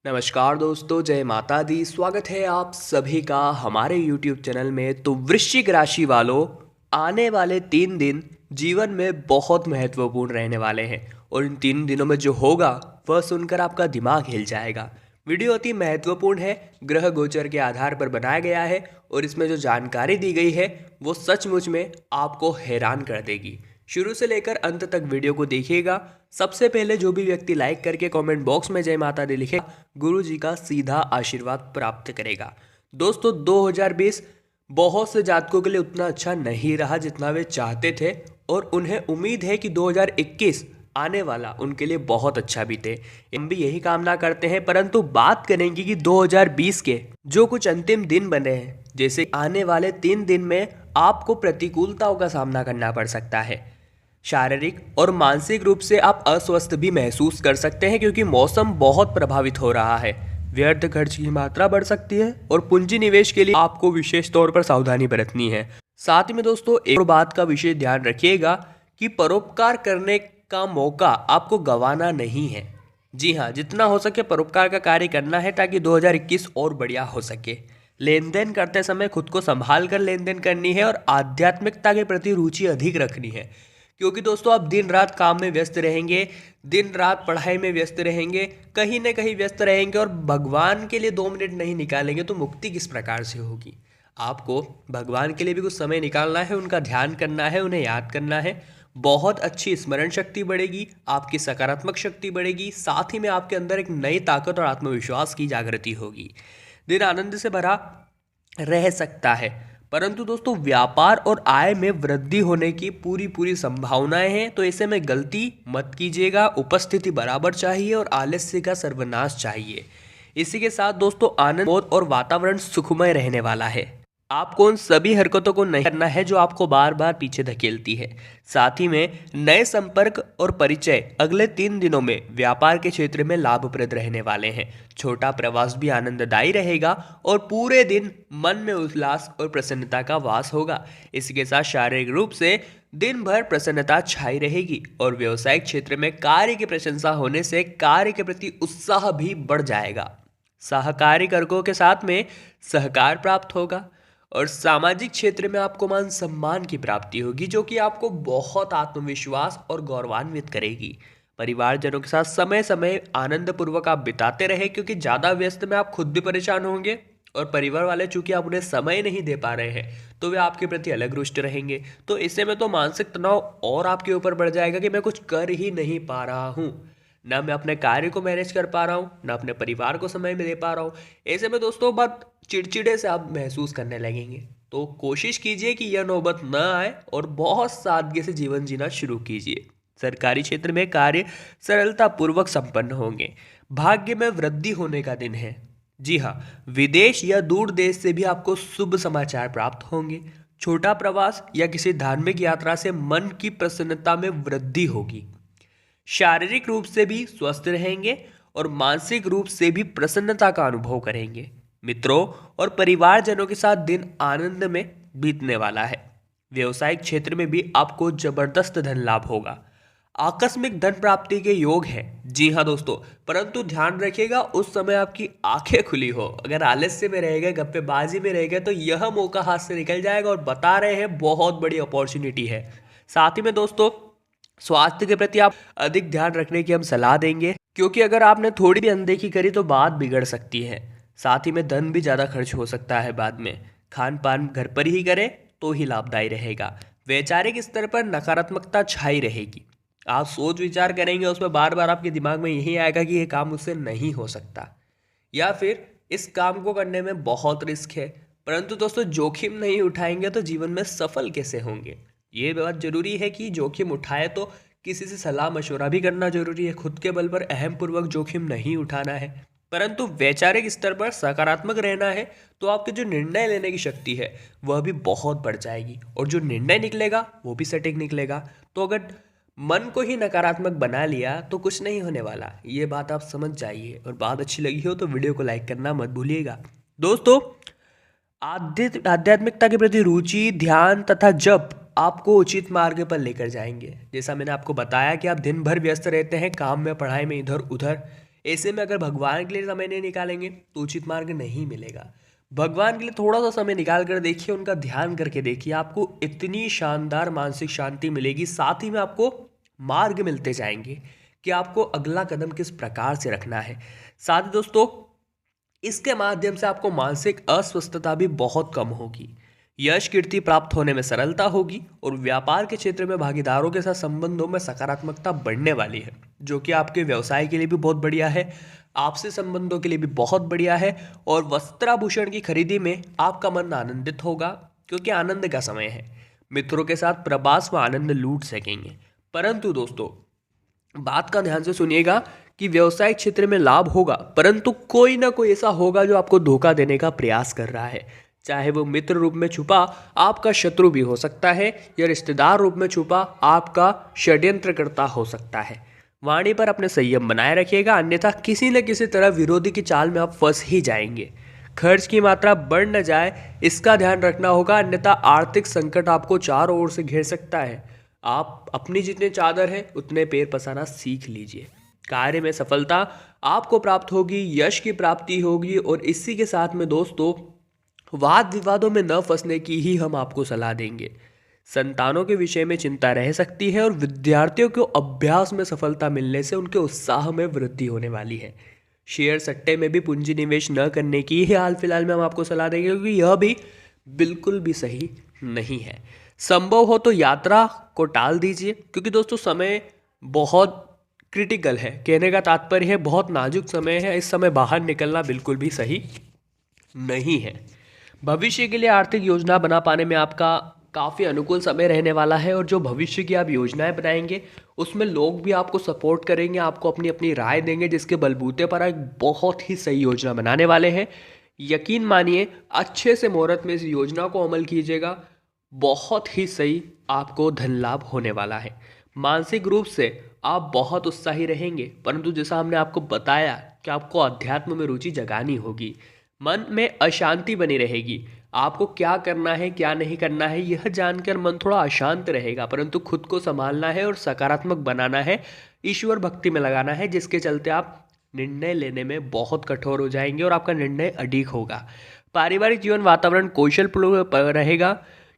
नमस्कार दोस्तों, जय माता दी। स्वागत है आप सभी का हमारे YouTube चैनल में। तो वृश्चिक राशि वालों, आने वाले 3 दिन जीवन में बहुत महत्वपूर्ण रहने वाले हैं और इन 3 दिनों में जो होगा वह सुनकर आपका दिमाग हिल जाएगा। वीडियो अति महत्वपूर्ण है, ग्रह गोचर के आधार पर बनाया गया है और इसमें जो जानकारी दी गई है वो सचमुच में आपको हैरान कर देगी। शुरू से लेकर अंत तक वीडियो को देखिएगा। सबसे पहले जो भी व्यक्ति लाइक करके कमेंट बॉक्स में जय माता दी लिखे, गुरु जी का सीधा आशीर्वाद प्राप्त करेगा। दोस्तों, 2020 बहुत से जातकों के लिए उतना अच्छा नहीं रहा जितना वे चाहते थे और उन्हें उम्मीद है कि 2021 आने वाला उनके लिए बहुत अच्छा बीते। हम भी यही कामना करते हैं, परंतु बात करेंगे कि 2020 के जो कुछ अंतिम दिन बने हैं, जैसे आने वाले 3 दिन में आपको प्रतिकूलताओं का सामना करना पड़ सकता है। शारीरिक और मानसिक रूप से आप अस्वस्थ भी महसूस कर सकते हैं क्योंकि मौसम बहुत प्रभावित हो रहा है। व्यर्थ खर्च की मात्रा बढ़ सकती है और पूंजी निवेश के लिए आपको विशेष तौर पर सावधानी बरतनी है। साथ ही में दोस्तों, एक और बात का विशेष ध्यान रखिएगा कि परोपकार करने का मौका आपको गंवाना नहीं है। जी हाँ, जितना हो सके परोपकार का कार्य करना है ताकि 2021 और बढ़िया हो सके। लेन देन करते समय खुद को संभाल कर लेन देन करनी है और आध्यात्मिकता के प्रति रुचि अधिक रखनी है, क्योंकि दोस्तों आप दिन रात काम में व्यस्त रहेंगे, दिन रात पढ़ाई में व्यस्त रहेंगे, कहीं ना कहीं व्यस्त रहेंगे और भगवान के लिए 2 मिनट नहीं निकालेंगे तो मुक्ति किस प्रकार से होगी। आपको भगवान के लिए भी कुछ समय निकालना है, उनका ध्यान करना है, उन्हें याद करना है। बहुत अच्छी स्मरण शक्ति बढ़ेगी, आपकी सकारात्मक शक्ति बढ़ेगी, साथ ही में आपके अंदर एक नई ताकत और आत्मविश्वास की जागृति होगी। दिन आनंद से भरा रह सकता है, परंतु दोस्तों व्यापार और आय में वृद्धि होने की पूरी संभावनाएं हैं। तो ऐसे में गलती मत कीजिएगा, उपस्थिति बराबर चाहिए और आलस्य का सर्वनाश चाहिए। इसी के साथ दोस्तों आनंद और वातावरण सुखमय रहने वाला है। आपको उन सभी हरकतों को नहीं करना है जो आपको बार बार पीछे धकेलती है। साथ ही में नए संपर्क और परिचय अगले 3 दिनों में व्यापार के क्षेत्र में लाभप्रद रहने वाले हैं। छोटा प्रवास भी आनंददायी रहेगा और पूरे दिन मन में उल्लास और प्रसन्नता का वास होगा। इसके साथ शारीरिक रूप से दिन भर प्रसन्नता छाई रहेगी और व्यवसायिक क्षेत्र में कार्य की प्रशंसा होने से कार्य के प्रति उत्साह भी बढ़ जाएगा। सहकारी वर्गों के साथ में सहकार प्राप्त होगा और सामाजिक क्षेत्र में आपको मान सम्मान की प्राप्ति होगी, जो कि आपको बहुत आत्मविश्वास और गौरवान्वित करेगी। परिवारजनों के साथ समय समय आनंद पूर्वक आप बिताते रहे, क्योंकि ज़्यादा व्यस्त में आप खुद भी परेशान होंगे और परिवार वाले चूंकि आप उन्हें समय नहीं दे पा रहे हैं तो वे आपके प्रति अलग रुष्ट रहेंगे। तो ऐसे में तो मानसिक तनाव और आपके ऊपर बढ़ जाएगा कि मैं कुछ कर ही नहीं पा रहा हूँ, ना मैं अपने कार्य को मैनेज कर पा रहा हूँ, ना अपने परिवार को समय में दे पा रहा हूँ। ऐसे में दोस्तों बहुत चिड़चिड़े से आप महसूस करने लगेंगे। तो कोशिश कीजिए कि यह नौबत न आए और बहुत सादगी से जीवन जीना शुरू कीजिए। सरकारी क्षेत्र में कार्य सरलता पूर्वक संपन्न होंगे। भाग्य में वृद्धि होने का दिन है। जी हाँ, विदेश या दूर देश से भी आपको शुभ समाचार प्राप्त होंगे। छोटा प्रवास या किसी धार्मिक यात्रा से मन की प्रसन्नता में वृद्धि होगी। शारीरिक रूप से भी स्वस्थ रहेंगे और मानसिक रूप से भी प्रसन्नता का अनुभव करेंगे। मित्रों और परिवारजनों के साथ दिन आनंद में बीतने वाला है। व्यवसायिक क्षेत्र में भी आपको जबरदस्त धन लाभ होगा। आकस्मिक धन प्राप्ति के योग है। जी हाँ दोस्तों, परंतु ध्यान रखिएगा उस समय आपकी आंखें खुली हो। अगर आलस्य में रह गए, गप्पेबाजी में रह गए तो यह मौका हाथ से निकल जाएगा और बता रहे हैं बहुत बड़ी अपॉर्चुनिटी है। साथ ही में दोस्तों स्वास्थ्य के प्रति आप अधिक ध्यान रखने की हम सलाह देंगे, क्योंकि अगर आपने थोड़ी भी अनदेखी करी तो बात बिगड़ सकती है। साथ ही में धन भी ज़्यादा खर्च हो सकता है बाद में। खान पान घर पर ही करें तो ही लाभदायी रहेगा। वैचारिक स्तर पर नकारात्मकता छाई रहेगी। आप सोच विचार करेंगे, उसमें बार बार आपके दिमाग में यही आएगा कि यह काम मुझसे नहीं हो सकता या फिर इस काम को करने में बहुत रिस्क है। परंतु दोस्तों जोखिम नहीं उठाएंगे तो जीवन में सफल कैसे होंगे। ये बात जरूरी है कि जोखिम उठाए तो किसी से सलाह मशवरा भी करना जरूरी है। खुद के बल पर अहम पूर्वक जोखिम नहीं उठाना है, परंतु वैचारिक स्तर पर सकारात्मक रहना है। तो आपके जो निर्णय लेने की शक्ति है वह भी बहुत बढ़ जाएगी और जो निर्णय निकलेगा वो भी सटीक निकलेगा। तो अगर मन को ही नकारात्मक बना लिया तो कुछ नहीं होने वाला। ये बात आप समझ जाइए और बात अच्छी लगी हो तो वीडियो को लाइक करना मत भूलिएगा। दोस्तों आध्यात्मिकता के प्रति रुचि, ध्यान तथा जप आपको उचित मार्ग पर लेकर जाएंगे। जैसा मैंने आपको बताया कि आप दिन भर व्यस्त रहते हैं काम में, पढ़ाई में, इधर उधर। ऐसे में अगर भगवान के लिए समय नहीं निकालेंगे तो उचित मार्ग नहीं मिलेगा। भगवान के लिए थोड़ा सा समय निकाल कर देखिए, उनका ध्यान करके देखिए, आपको इतनी शानदार मानसिक शांति मिलेगी। साथ ही में आपको मार्ग मिलते जाएंगे कि आपको अगला कदम किस प्रकार से रखना है। साथ ही दोस्तों, इसके माध्यम से आपको मानसिक अस्वस्थता भी बहुत कम होगी, यश कीर्ति प्राप्त होने में सरलता होगी और व्यापार के क्षेत्र में भागीदारों के साथ संबंधों में सकारात्मकता बढ़ने वाली है, जो कि आपके व्यवसाय के लिए भी बहुत बढ़िया है, आपसी संबंधों के लिए भी बहुत बढ़िया है। और वस्त्राभूषण की खरीदी में आपका मन आनंदित होगा, क्योंकि आनंद का समय है। मित्रों के साथ प्रवास में आनंद लूट सकेंगे। परंतु दोस्तों, बात का ध्यान से सुनिएगा कि व्यवसायिक क्षेत्र में लाभ होगा, परंतु कोई ना कोई ऐसा होगा जो आपको धोखा देने का प्रयास कर रहा है। चाहे वो मित्र रूप में छुपा आपका शत्रु भी हो सकता है, या रिश्तेदार रूप में छुपा आपका षड्यंत्रकर्ता हो सकता है। वाणी पर अपने संयम बनाए रखिएगा, अन्यथा किसी न किसी तरह विरोधी की चाल में आप फंस ही जाएंगे। खर्च की मात्रा बढ़ न जाए, इसका ध्यान रखना होगा, अन्यथा आर्थिक संकट आपको चारों ओर से घेर सकता है। आप अपनी जितने चादर है उतने पैर पसारना सीख लीजिए। कार्य में सफलता आपको प्राप्त होगी, यश की प्राप्ति होगी, और इसी के साथ में दोस्तों, वाद विवादों में न फंसने की ही हम आपको सलाह देंगे। संतानों के विषय में चिंता रह सकती है, और विद्यार्थियों को अभ्यास में सफलता मिलने से उनके उत्साह में वृद्धि होने वाली है। शेयर सट्टे में भी पूंजी निवेश न करने की ही हाल फिलहाल में हम आपको सलाह देंगे, क्योंकि यह भी बिल्कुल भी सही नहीं है। संभव हो तो यात्रा को टाल दीजिए, क्योंकि दोस्तों समय बहुत क्रिटिकल है। कहने का तात्पर्य है बहुत नाजुक समय है, इस समय बाहर निकलना बिल्कुल भी सही नहीं है। भविष्य के लिए आर्थिक योजना बना पाने में आपका काफ़ी अनुकूल समय रहने वाला है, और जो भविष्य की आप योजनाएं बनाएंगे उसमें लोग भी आपको सपोर्ट करेंगे, आपको अपनी अपनी राय देंगे, जिसके बलबूते पर एक बहुत ही सही योजना बनाने वाले हैं। यकीन मानिए, अच्छे से मुहूर्त में इस योजना को अमल कीजिएगा, बहुत ही सही आपको धन लाभ होने वाला है। मानसिक रूप से आप बहुत उत्साही रहेंगे, परंतु जैसा हमने आपको बताया कि आपको अध्यात्म में रुचि जगानी होगी। मन में अशांति बनी रहेगी, आपको क्या करना है क्या नहीं करना है यह जानकर मन थोड़ा अशांत रहेगा, परंतु खुद को संभालना है और सकारात्मक बनाना है, ईश्वर भक्ति में लगाना है, जिसके चलते आप निर्णय लेने में बहुत कठोर हो जाएंगे और आपका निर्णय अडिग होगा। पारिवारिक जीवन वातावरण कौशलपूर्ण रहेगा,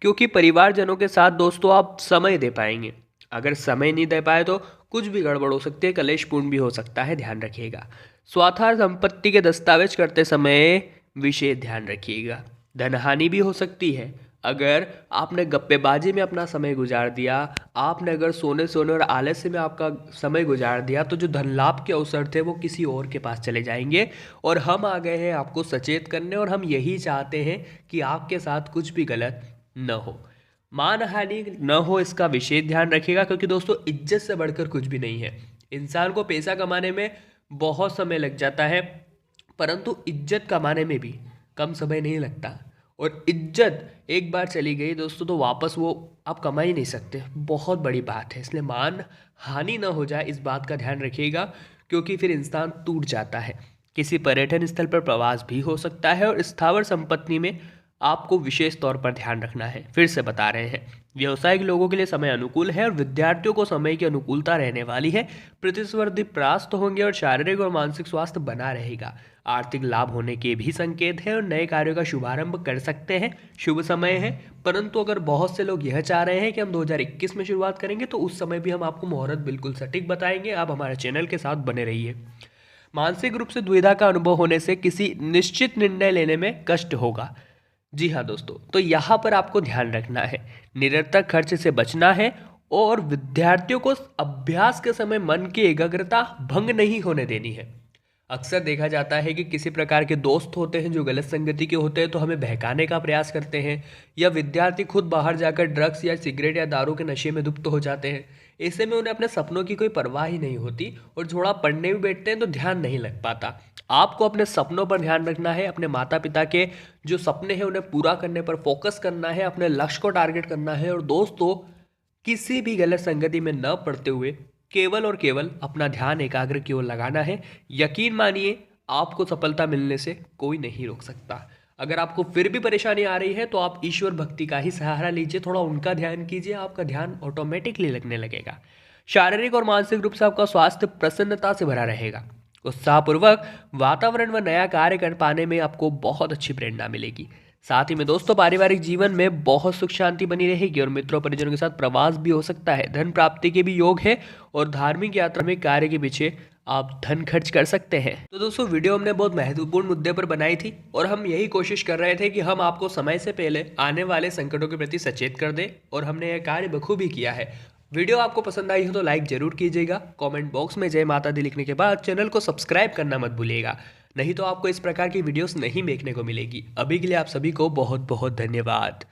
क्योंकि परिवारजनों के साथ दोस्तों आप समय दे पाएंगे। अगर समय नहीं दे पाए तो कुछ भी गड़बड़ हो सकती है, कलेशपूर्ण भी हो सकता है, ध्यान रखिएगा। स्वार्थार संपत्ति के दस्तावेज करते समय विशेष ध्यान रखिएगा। धनहानि भी हो सकती है, अगर आपने गप्पेबाजी में अपना समय गुजार दिया, आपने अगर सोने और आलस्य में आपका समय गुजार दिया, तो जो धन लाभ के अवसर थे वो किसी और के पास चले जाएंगे। और हम आ गए हैं आपको सचेत करने, और हम यही चाहते हैं कि आपके साथ कुछ भी गलत न हो, मानहानि न हो, इसका विशेष ध्यान रखिएगा। क्योंकि दोस्तों, इज्जत से बढ़कर कुछ भी नहीं है। इंसान को पैसा कमाने में बहुत समय लग जाता है, परंतु इज्जत कमाने में भी कम समय नहीं लगता। और इज्जत एक बार चली गई दोस्तों, तो वापस वो आप कमा ही नहीं सकते, बहुत बड़ी बात है। इसलिए मान हानि न हो जाए, इस बात का ध्यान रखिएगा, क्योंकि फिर इंसान टूट जाता है। किसी पर्यटन स्थल पर प्रवास भी हो सकता है, और स्थावर संपत्ति में आपको विशेष तौर पर ध्यान रखना है। फिर से बता रहे हैं, व्यवसायिक लोगों के लिए समय अनुकूल है, और विद्यार्थियों को समय की अनुकूलता रहने वाली है। प्रतिस्पर्धी परास्त होंगे, और शारीरिक और मानसिक स्वास्थ्य बना रहेगा। आर्थिक लाभ होने के भी संकेत हैं, और नए कार्यों का शुभारंभ कर सकते हैं, शुभ समय है। परंतु अगर बहुत से लोग यह चाह रहे हैं कि हम 2021 में शुरुआत करेंगे, तो उस समय भी हम आपको मुहूर्त बिल्कुल सटीक बताएंगे। आप हमारे चैनल के साथ बने रहिए। मानसिक रूप से दुविधा का अनुभव होने से किसी निश्चित निर्णय लेने में कष्ट होगा। जी हाँ दोस्तों, तो यहाँ पर आपको ध्यान रखना है, निरंतर खर्च से बचना है, और विद्यार्थियों को अभ्यास के समय मन की एकाग्रता भंग नहीं होने देनी है। अक्सर देखा जाता है कि किसी प्रकार के दोस्त होते हैं जो गलत संगति के होते हैं, तो हमें बहकाने का प्रयास करते हैं, या विद्यार्थी खुद बाहर जाकर ड्रग्स या सिगरेट या दारू के नशे में धुप्त हो जाते हैं। ऐसे में उन्हें अपने सपनों की कोई परवाह ही नहीं होती, और थोड़ा पढ़ने भी बैठते हैं तो ध्यान नहीं लग पाता। आपको अपने सपनों पर ध्यान रखना है, अपने माता पिता के जो सपने हैं उन्हें पूरा करने पर फोकस करना है, अपने लक्ष्य को टारगेट करना है। और दोस्तों, किसी भी गलत संगति में न पड़ते हुए केवल और केवल अपना ध्यान एकाग्र की ओर लगाना है। यकीन मानिए, आपको सफलता मिलने से कोई नहीं रोक सकता। अगर आपको फिर भी परेशानी आ रही है, तो आप ईश्वर भक्ति का ही सहारा लीजिए, थोड़ा उनका ध्यान कीजिए, आपका ध्यान ऑटोमेटिकली लगने लगेगा। शारीरिक और मानसिक रूप से आपका स्वास्थ्य प्रसन्नता से भरा रहेगा। उत्साहपूर्वक वातावरण व नया कार्य कर पाने में आपको बहुत अच्छी प्रेरणा मिलेगी। साथ ही में दोस्तों, पारिवारिक जीवन में बहुत सुख शांति बनी रहेगी और मित्रों परिजनों के साथ प्रवास भी हो सकता है। धन प्राप्ति के भी योग है और धार्मिक यात्रा में कार्य के पीछे आप धन खर्च कर सकते हैं। तो दोस्तों, वीडियो हमने बहुत महत्वपूर्ण मुद्दे पर बनाई थी और हम यही कोशिश कर रहे थे कि हम आपको समय से पहले आने वाले संकटों के प्रति सचेत कर दें और हमने यह कार्य बखूबी किया है। वीडियो आपको पसंद आई हो तो लाइक जरूर कीजिएगा। कमेंट बॉक्स में जय माता दी लिखने के बाद चैनल को सब्सक्राइब करना मत भूलिएगा, नहीं तो आपको इस प्रकार की वीडियोस नहीं देखने को मिलेगी। अभी के लिए आप सभी को बहुत बहुत धन्यवाद।